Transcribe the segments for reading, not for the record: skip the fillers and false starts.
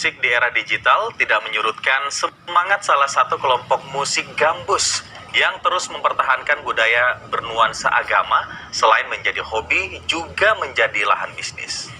musik di era digital tidak menyurutkan semangat salah satu kelompok musik gambus yang terus mempertahankan budaya bernuansa agama. Selain menjadi hobi, juga menjadi lahan bisnis.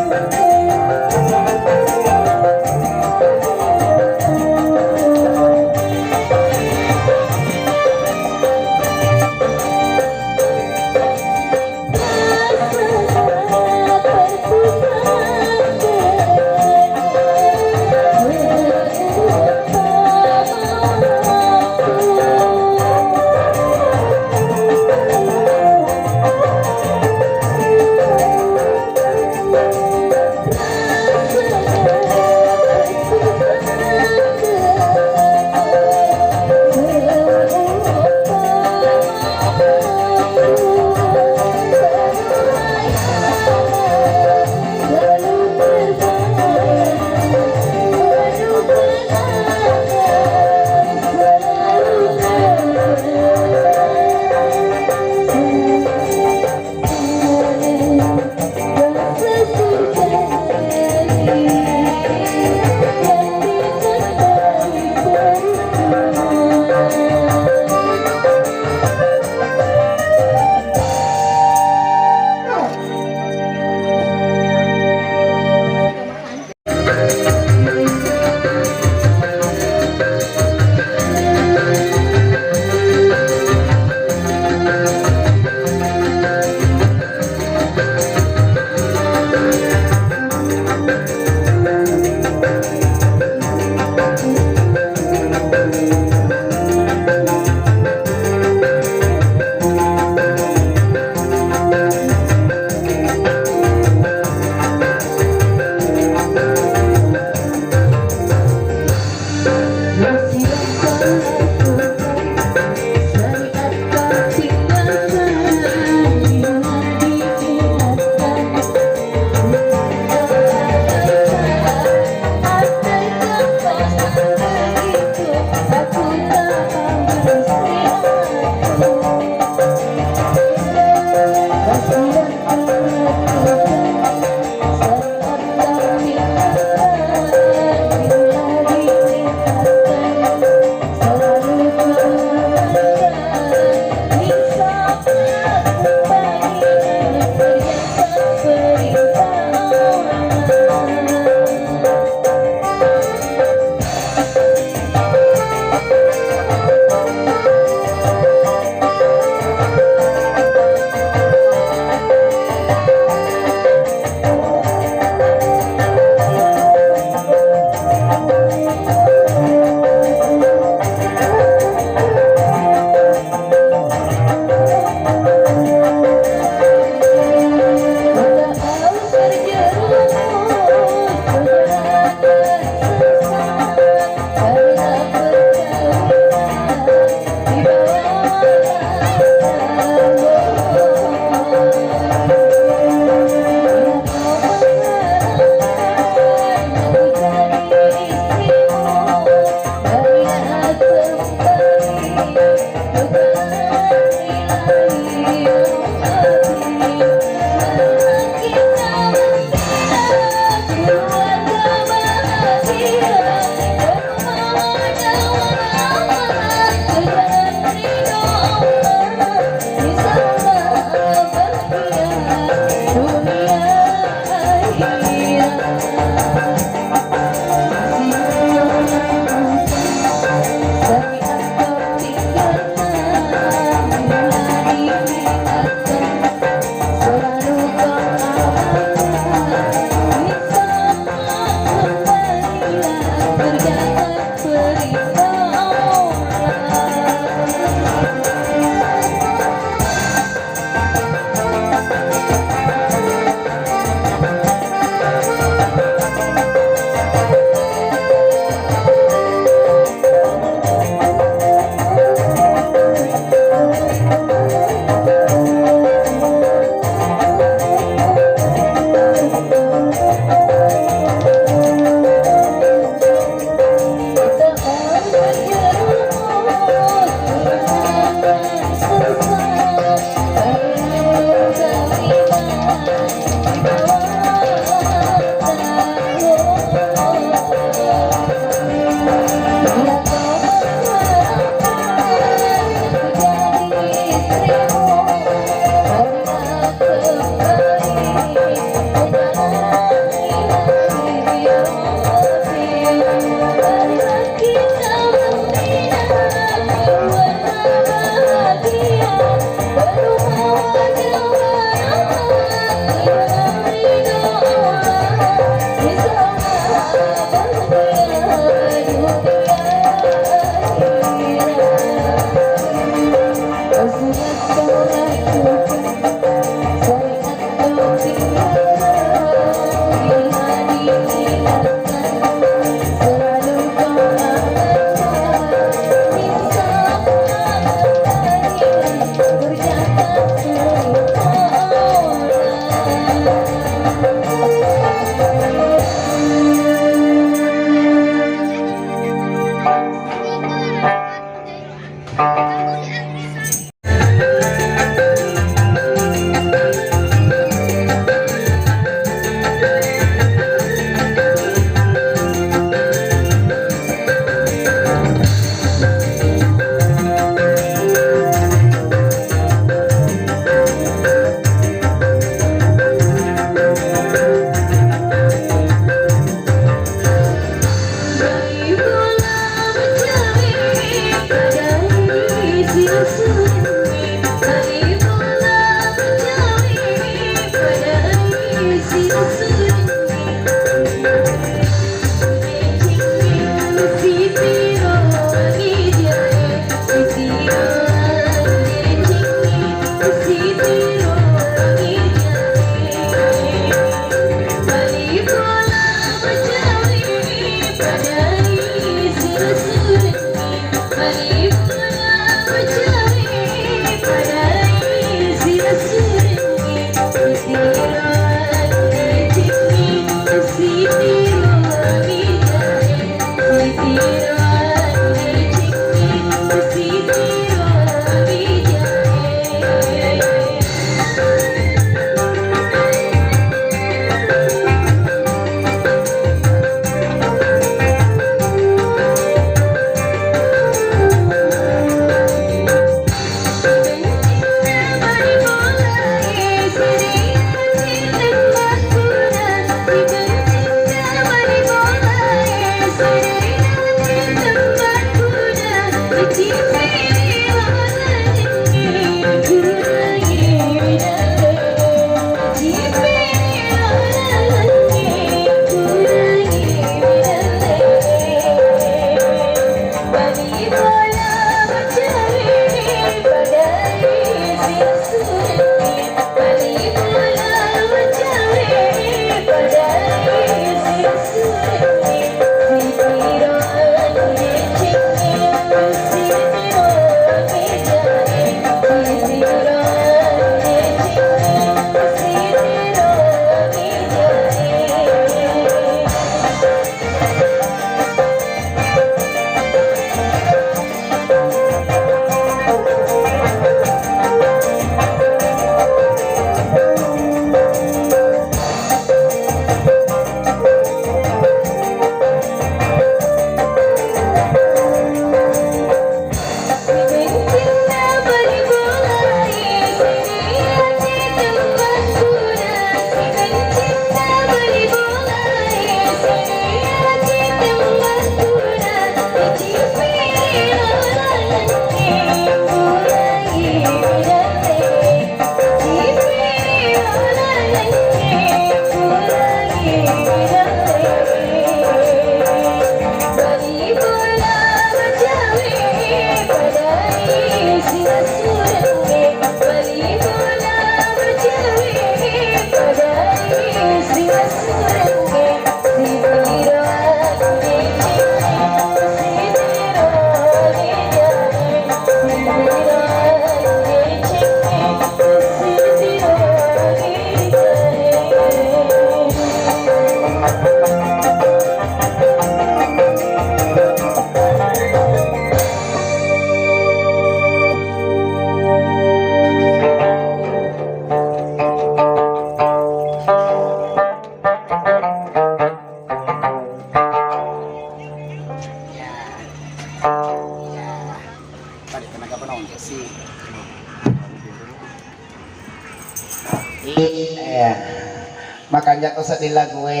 Makanya ko sa nila gue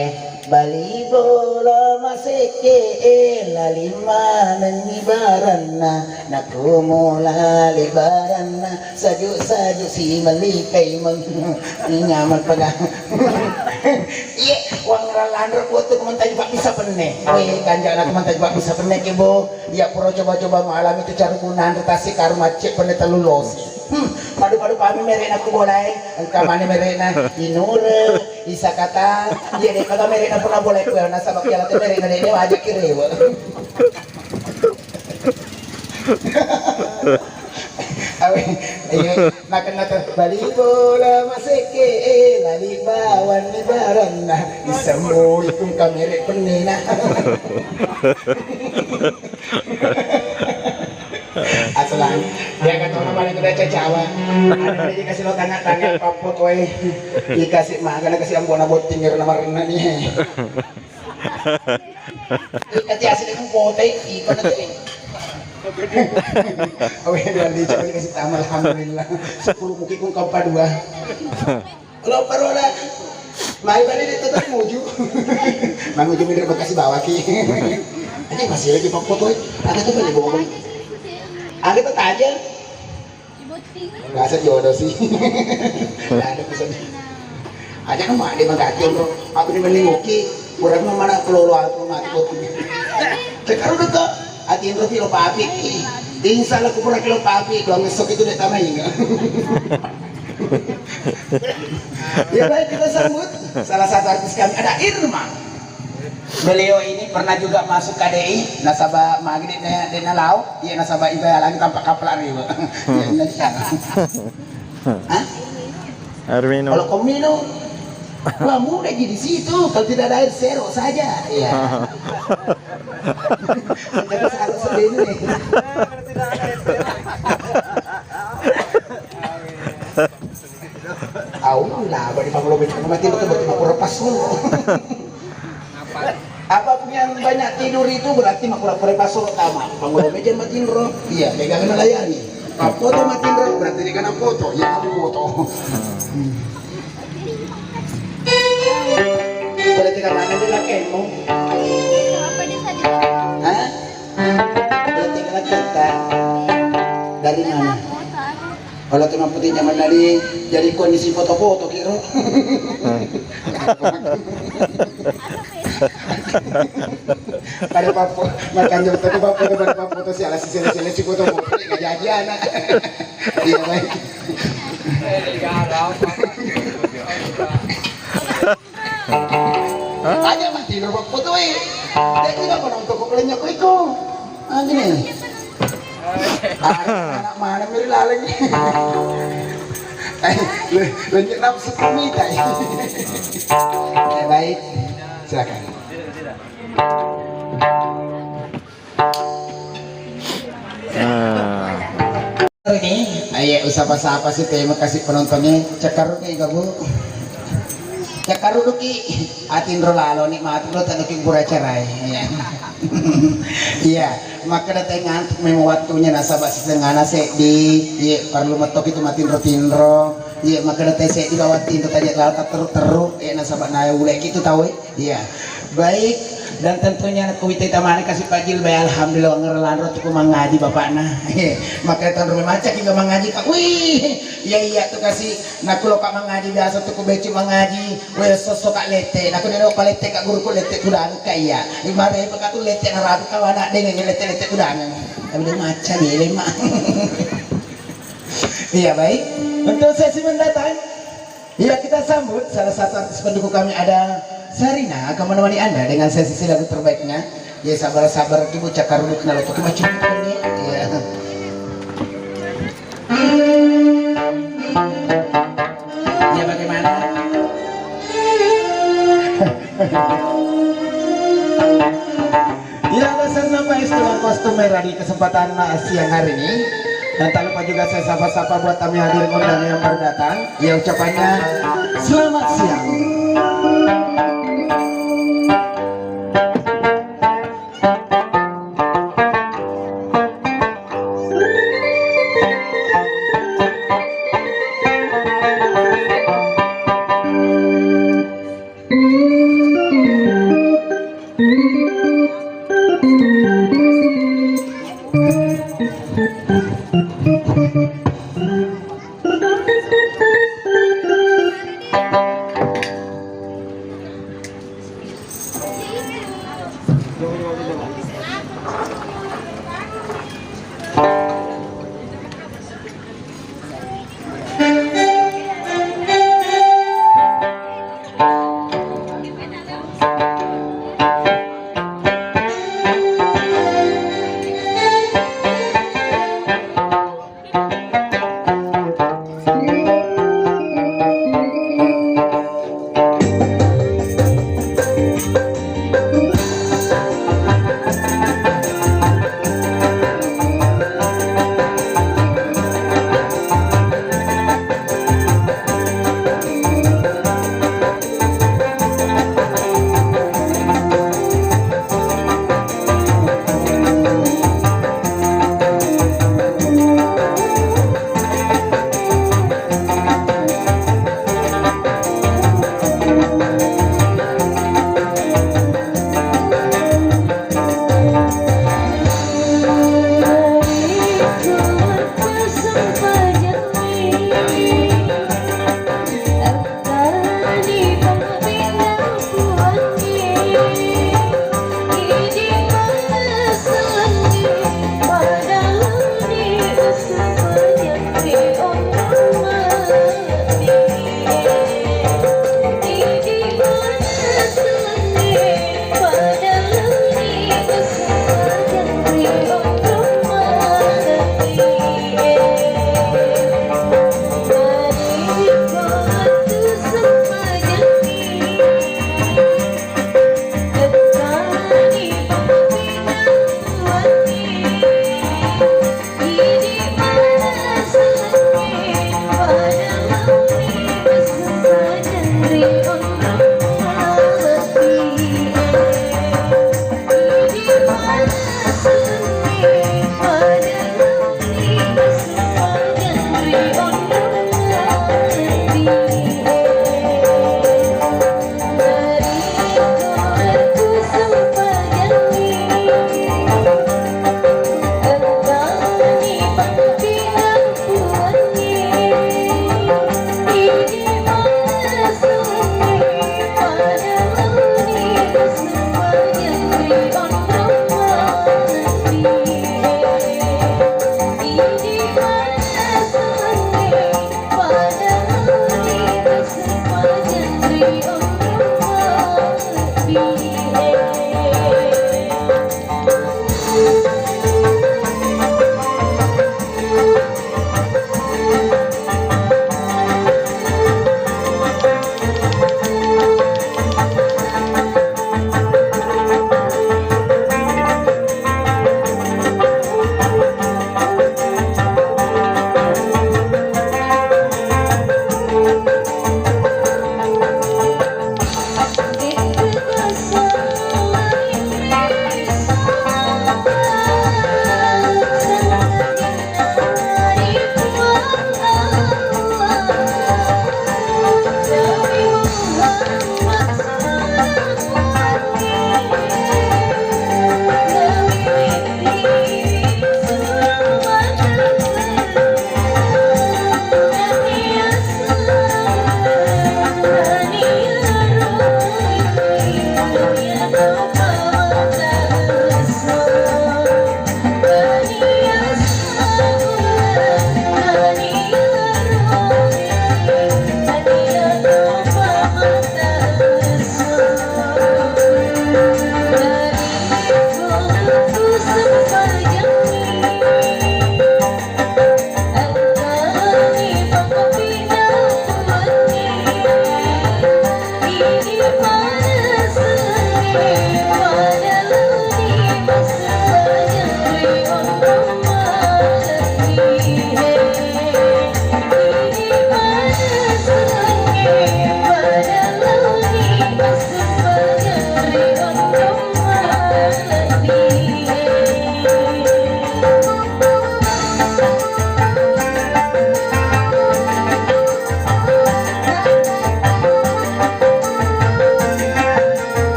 balibo la maseke la lima nangibaran na nakumula libaran na saju si malikay nyaman pala iya wang ralandro po ito kumantay ba bisa penne kanja na kumantay ba bisa penne kibo iya puro coba-coba malam itu cara kunan retasi karmacek penne talulos padu-padu kami merena aku boleh kamane merena inure isa kata iya deh kata merena pernah boleh kue nasa bakiala teh merena deh wajib kirewa awe ayo makan bali bola maseke lali bawan lebaran nah isamul kung kamere penina asalan dia kata orang itu udah cacawa ada dikasih lo tanya-tanya papot we dikasih makan kasih ambon abot tinggal nama renang nih dikasih hasil itu pote ikon nanti awe dan dia dikasih tamal alhamdulillah 10 muki kung kampa 2 lo parola mai balik tetap muju manguju minir bekasi bawa ki aja masih lagi papot we ada tuh balik bawa ada tuh aja nggak sejodoh sih nggak ada pesan aja kan mah dia mengganti bro aku di meningoki kurang mana pelolo aku mati kopi sekarang udah tuh hati yang kilo papi tinggal aku pura kilo papi doang ngesok itu udah tamai enggak ya baik kita sambut salah satu artis kami ada Irma. Beliau ini pernah juga masuk KDI nasabah maghrib di Nalau dia nasabah itu lagi tampak kapal riwa Armino kalau komino wah mudah di situ kalau tidak ada air zero saja ya jadi harus sedih nih tahu lah bagi panglo betul mati betul aku lepas dulu apapun yang banyak tidur itu berarti makura-kura pasur utama panggulo meja matindro iya pegangan melayani foto matindro berarti dia kena foto ya kamu foto berarti karena nanti lah kemo hah? Berarti kena kita dari mana? Kalau tengah putih zaman dari jadi kondisi foto-foto kira Pada papo makan jam tadi papo pada papo tuh si alas sile si foto foto nggak jadi anak. Iya baik. Aja mah tidur papo tuh. Dia juga mau nonton kok lenyok iko. Ah gini. Anak mana miri laleng. Lanjut nafsu kumita. Baik, silakan. Ini, ayo usapa-sapa sih terima kasih penontonnya. Cakaru kayak gabu. Cakaru duki, atin rolalo nih mati lo tak duki pura cerai. Iya, maka datangan memang waktunya nasabah setengah nasi di, iya perlu metok itu matin rotinro. Iya maka datang saya di bawah tinta tadi lalat teruk ya nasabah naya ulek gitu tahu ya. Baik dan tentunya kuwita tamane kasih pagil bay alhamdulillah ngerelan ro tuh mangaji bapak nah. Maka tahun rumah macak juga mangaji kak. Wih, iya tuh kasih nakulo kak mangaji biasa tuh kubeci mangaji. Wih sosok kak lete, naku nero kak lete kak guru ku lete kudan kaya. Lima ribu kak tuh lete narabi kawan nak dengan lete kudan. Tapi dia macam ni lemah. Iya baik. Untuk sesi mendatang, ya kita sambut salah satu artis pendukung kami ada Sarina akan menemani Anda dengan sesi lagu terbaiknya. Ya sabar-sabar itu bocah karuduk kenal untuk macam ini. Ya. Ya bagaimana? Ya dasar nama istilah kostum merah di kesempatan siang hari ini. Dan tak lupa juga saya sapa-sapa buat kami hadirin undangan yang baru datang. Ya ucapannya selamat siang.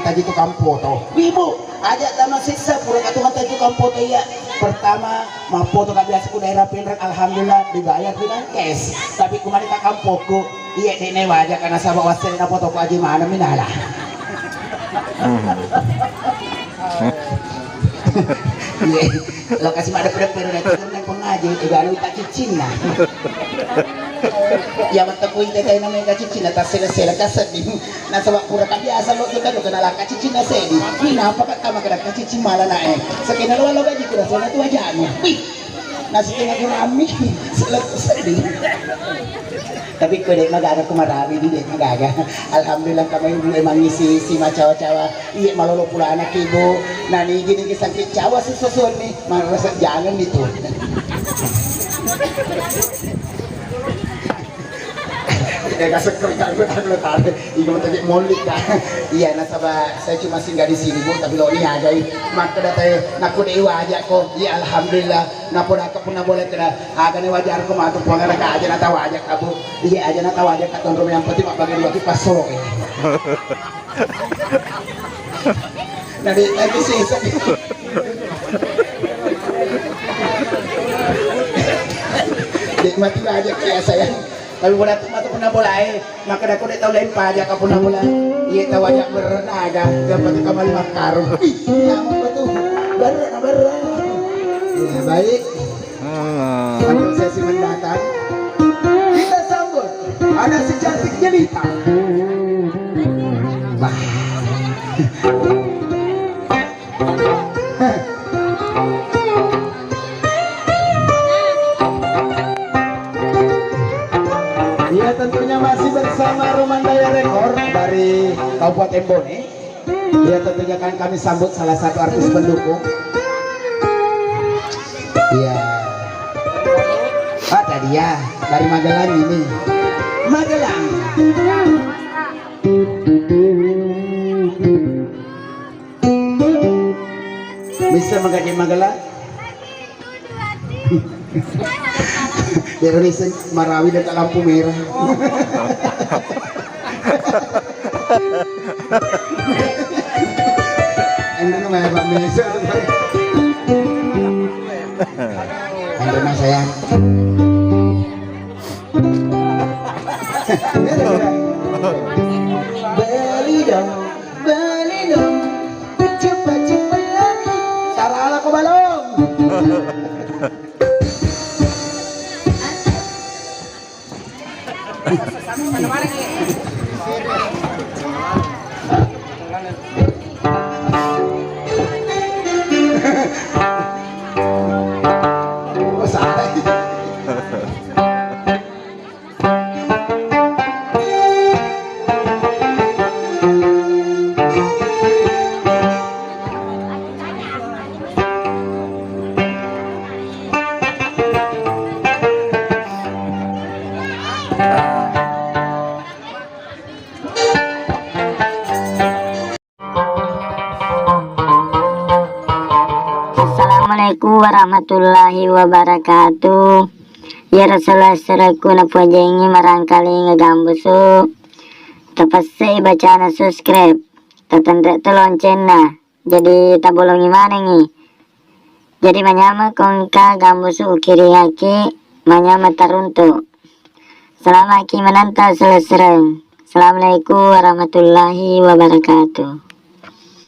taji tukang foto. Ibu, ajak sama siksa pura katuhan taji tukang foto ya. Pertama, mau foto tak biasa ku daerah Pinrang, alhamdulillah dibayar dengan cash. Tapi kemarin tak kampoko, iya dene wajah karena sama wasil na foto ku aja mana minala. Iya, lokasi ada pero na itu nang pengaji, juga anu tak cicing nah. Ya matakoy tayo na may kacicin na tasela-sela kasabi na sa pura ka biasa lo kita do kana la kacicin na sedi mina pa ka tama kada kacicin mala na sa kinalawa lo gaji kura sa tu aja mo na sa tinga gurami sela sedi tapi ko dek magaga ko marami di dek magaga alhamdulillah kamay mo emang si macawa-cawa iya malolo pula anak ibu nani gini kisangkit cawa sususun ni marasa jangan itu. Kasih kerja gue tak tahu, ingin tadi molik kan? Iya, nasabah saya cuma singgah di sini bu, tapi lo ini aja, maka datanya naku dewa aja kok, iya alhamdulillah, napun aku pun boleh tidak, agak nih wajar aku matu pulang aja nata wajah kabu, iya aja nata wajah katon rumah yang penting mak bagi dua kipas solo ini. Nanti sih, nikmati aja kayak saya. Tapi wala tumato na boleh, maka aku dah tahu lain pajak aku na bola. Iya tahu aja berenaga, dapat kembali makaro. Kamu betul, berenang. Ya baik. Untuk sesi mendatang, kita sambut ada si cantik jelita. Bah. Ya tentunya masih bersama Rumandaya Rekor dari Kabupaten Bone. Ya tentunya kan kami sambut salah satu artis pendukung. Ya, ada dia dari Magelang ini. Magelang. Bisa menggaji Magelang? Indonesia Marawi dan lampu merah. Ini namanya Pak Mesa. Ada mas sayang. Beli dong, cepat lagi. Sarala ko balong. Assalamualaikum warahmatullahi wabarakatuh. Ya Rasulullah seraku na pujengi marangkali ngagambusu. Tapasay baca na subscribe. Tatanda lonceng na. Jadi tabolongi mana ngi. Jadi manyama kongka gambusu ukiri haki manyama taruntu. Selama ki menanta selesai. Assalamualaikum warahmatullahi wabarakatuh.